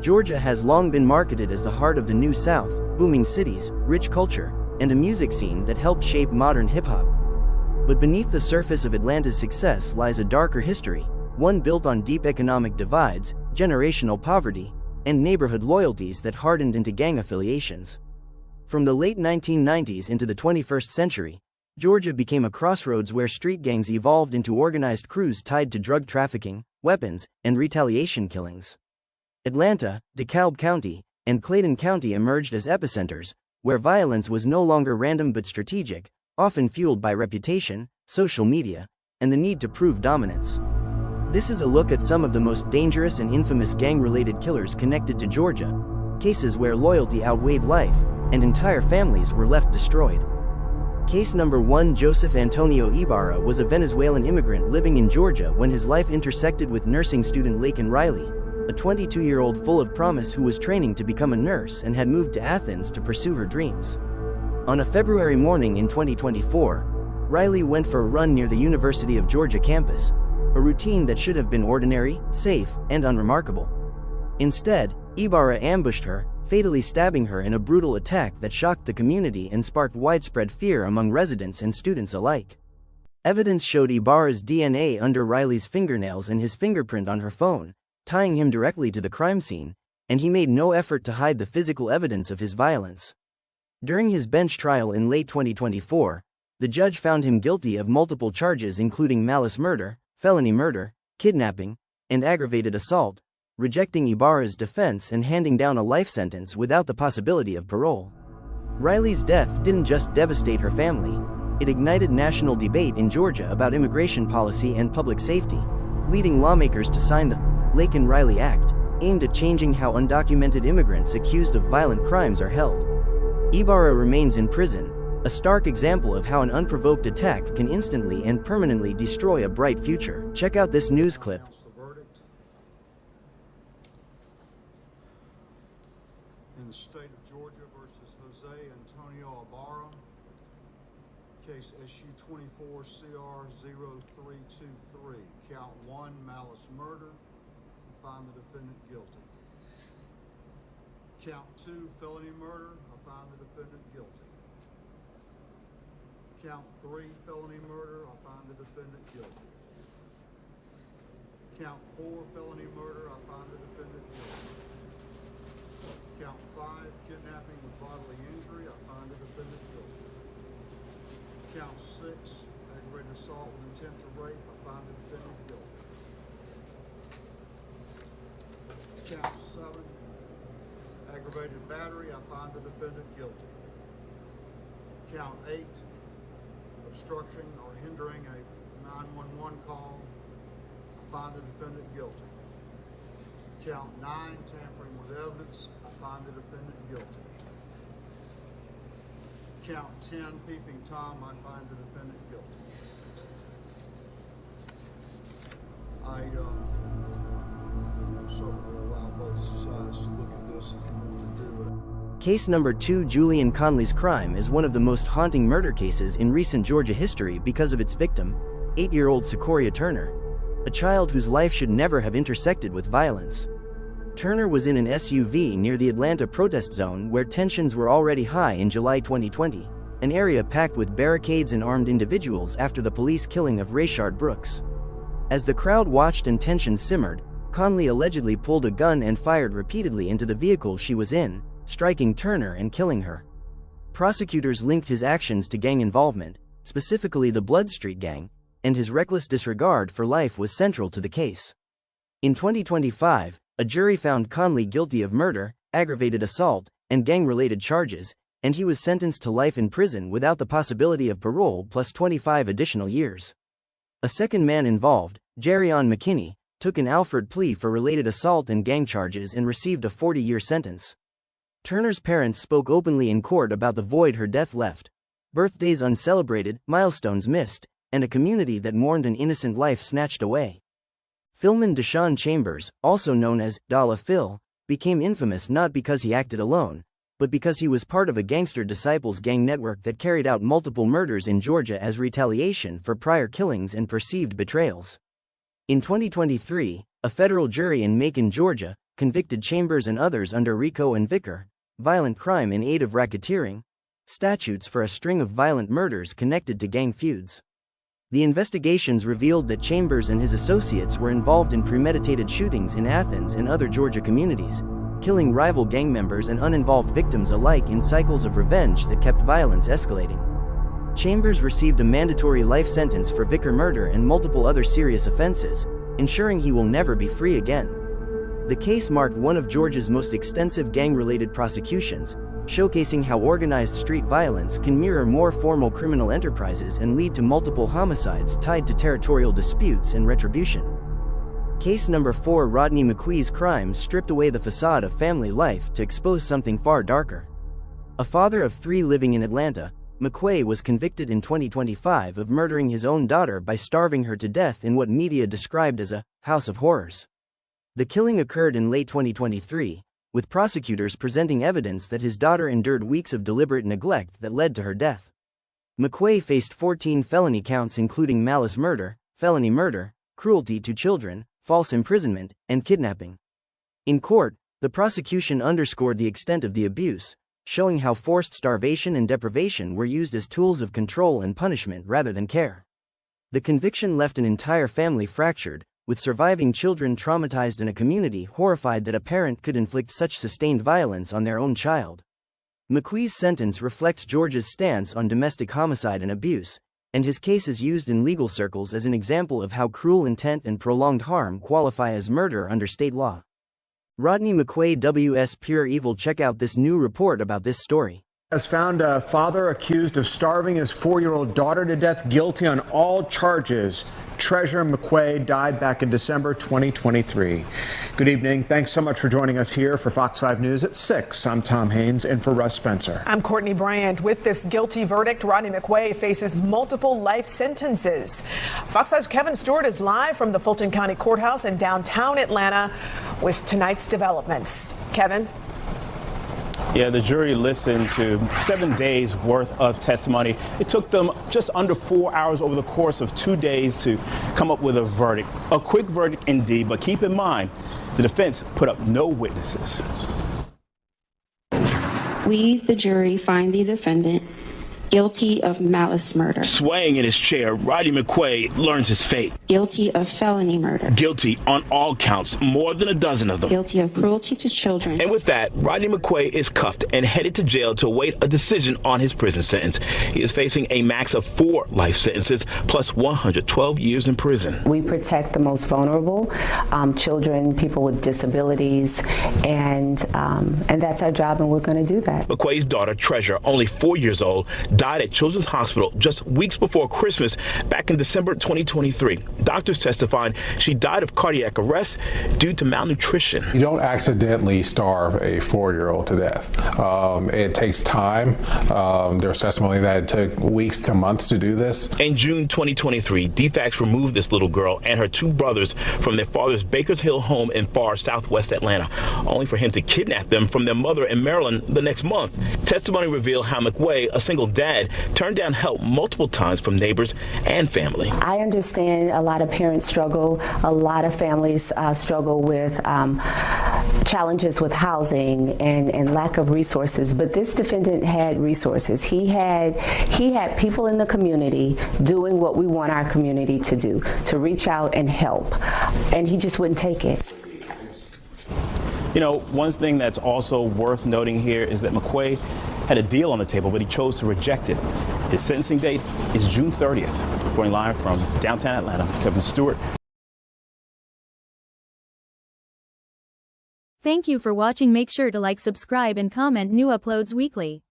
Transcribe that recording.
Georgia has long been marketed as the heart of the New South, booming cities, rich culture, and a music scene that helped shape modern hip-hop. But beneath the surface of Atlanta's success lies a darker history, one built on deep economic divides, generational poverty, and neighborhood loyalties that hardened into gang affiliations. From the late 1990s into the 21st century, Georgia became a crossroads where street gangs evolved into organized crews tied to drug trafficking, weapons, and retaliation killings. Atlanta, DeKalb County, and Clayton County emerged as epicenters, where violence was no longer random but strategic, often fueled by reputation, social media, and the need to prove dominance. This is a look at some of the most dangerous and infamous gang-related killers connected to Georgia, cases where loyalty outweighed life, and entire families were left destroyed. Case number 1. Joseph Antonio Ibarra was a Venezuelan immigrant living in Georgia when his life intersected with nursing student Laken Riley, a 22-year-old full of promise who was training to become a nurse and had moved to Athens to pursue her dreams. On a February morning in 2024, Riley went for a run near the University of Georgia campus, a routine that should have been ordinary, safe, and unremarkable. Instead, Ibarra ambushed her, fatally stabbing her in a brutal attack that shocked the community and sparked widespread fear among residents and students alike. Evidence showed Ibarra's DNA under Riley's fingernails and his fingerprint on her phone, tying him directly to the crime scene, and he made no effort to hide the physical evidence of his violence. During his bench trial in late 2024, the judge found him guilty of multiple charges including malice murder, felony murder, kidnapping, and aggravated assault, rejecting Ibarra's defense and handing down a life sentence without the possibility of parole. Riley's death didn't just devastate her family, it ignited national debate in Georgia about immigration policy and public safety, leading lawmakers to sign the Laken Riley Act, aimed at changing how undocumented immigrants accused of violent crimes are held. Ibarra remains in prison, a stark example of how an unprovoked attack can instantly and permanently destroy a bright future. Check out this news clip. In the state of Georgia versus Jose Antonio Ibarra, case SU 24CR0323, count 1, malice murder, find the defendant guilty. Count 2, felony murder, I find the defendant guilty. Count 3, felony murder, I find the defendant guilty. Count 4, felony murder, I find the defendant guilty. Count 5, kidnapping with bodily injury, I find the defendant guilty. Count 6, aggravated assault with intent to rape, I find the defendant guilty. Count 7, aggravated battery, I find the defendant guilty. Count 8, obstruction or hindering a 911 call, I find the defendant guilty. Count 9, tampering with evidence, I find the defendant guilty. Count 10, peeping Tom, I find the defendant guilty. I'm certainly will allow both sides to look at this if you want to do it. Case number 2. Julian Conley's crime is one of the most haunting murder cases in recent Georgia history because of its victim, 8-year-old Sequoia Turner, a child whose life should never have intersected with violence. Turner was in an SUV near the Atlanta protest zone where tensions were already high in July 2020, an area packed with barricades and armed individuals after the police killing of Rayshard Brooks. As the crowd watched and tensions simmered, Conley allegedly pulled a gun and fired repeatedly into the vehicle she was in, striking Turner and killing her. Prosecutors linked his actions to gang involvement, specifically the Blood Street Gang, and his reckless disregard for life was central to the case. In 2025, a jury found Conley guilty of murder, aggravated assault, and gang-related charges, and he was sentenced to life in prison without the possibility of parole plus 25 additional years. A second man involved, Jerrion McKinney, took an Alford plea for related assault and gang charges and received a 40-year sentence. Turner's parents spoke openly in court about the void her death left: birthdays uncelebrated, milestones missed, and a community that mourned an innocent life snatched away. Philman Deshaun Chambers, also known as Dollar Phil, became infamous not because he acted alone, but because he was part of a gangster disciples gang network that carried out multiple murders in Georgia as retaliation for prior killings and perceived betrayals. In 2023, a federal jury in Macon, Georgia, convicted Chambers and others under RICO and Vicar, violent crime in aid of racketeering, statutes for a string of violent murders connected to gang feuds. The investigations revealed that Chambers and his associates were involved in premeditated shootings in Athens and other Georgia communities, killing rival gang members and uninvolved victims alike in cycles of revenge that kept violence escalating. Chambers received a mandatory life sentence for Vicar murder and multiple other serious offenses, ensuring he will never be free again. The case marked one of Georgia's most extensive gang-related prosecutions, showcasing how organized street violence can mirror more formal criminal enterprises and lead to multiple homicides tied to territorial disputes and retribution. Case number 4: Rodney McQuee's crime stripped away the facade of family life to expose something far darker. A father of 3 living in Atlanta, McQuee was convicted in 2025 of murdering his own daughter by starving her to death in what media described as a house of horrors. The killing occurred in late 2023, with prosecutors presenting evidence that his daughter endured weeks of deliberate neglect that led to her death. McQuee faced 14 felony counts including malice murder, felony murder, cruelty to children, false imprisonment, and kidnapping. In court, the prosecution underscored the extent of the abuse, showing how forced starvation and deprivation were used as tools of control and punishment rather than care. The conviction left an entire family fractured, with surviving children traumatized and a community horrified that a parent could inflict such sustained violence on their own child. McQuee's sentence reflects Georgia's stance on domestic homicide and abuse, and his case is used in legal circles as an example of how cruel intent and prolonged harm qualify as murder under state law. Rodney McQuee W.S. Pure Evil. Check out this new report about this story. Has found a father accused of starving his 4-year-old daughter to death guilty on all charges. Treasure McQuee died back in December 2023. Good evening. Thanks so much for joining us here for Fox 5 News at 6. I'm Tom Haynes and for Russ Spencer. I'm Courtney Bryant. With this guilty verdict, Rodney McQuee faces multiple life sentences. Fox 5's Kevin Stewart is live from the Fulton County Courthouse in downtown Atlanta with tonight's developments. Kevin? Yeah, the jury listened to 7 days worth of testimony. It took them just under 4 hours over the course of 2 days to come up with a verdict. A quick verdict indeed, but keep in mind, the defense put up no witnesses. We, the jury, find the defendant guilty of malice murder. Swaying in his chair, Rodney McQuee learns his fate. Guilty of felony murder. Guilty on all counts, more than a dozen of them. Guilty of cruelty to children. And with that, Rodney McQuee is cuffed and headed to jail to await a decision on his prison sentence. He is facing a max of 4 life sentences plus 112 years in prison. We protect the most vulnerable, children, people with disabilities, and that's our job, and we're going to do that. McQuee's daughter, Treasure, only 4 years old, died at Children's Hospital just weeks before Christmas back in December 2023. Doctors testified she died of cardiac arrest due to malnutrition. You don't accidentally starve a 4-year-old to death. It takes time. There's testimony that it took weeks to months to do this. In June 2023, DFACS removed this little girl and her 2 brothers from their father's Bakers Hill home in far southwest Atlanta, only for him to kidnap them from their mother in Maryland the next month. Testimony revealed how McQuee, a single dad, turned down help multiple times from neighbors and family. I understand a lot of parents struggle, a lot of families struggle with challenges with housing and lack of resources, but this defendant had resources. He had people in the community doing what we want our community to do, to reach out and help, and he just wouldn't take it. You know, one thing that's also worth noting here is that McQuee had a deal on the table, but he chose to reject it. His sentencing date is June 30th. Going live from downtown Atlanta, Kevin Stewart. Thank you for watching. Make sure to like, subscribe, and comment new uploads weekly.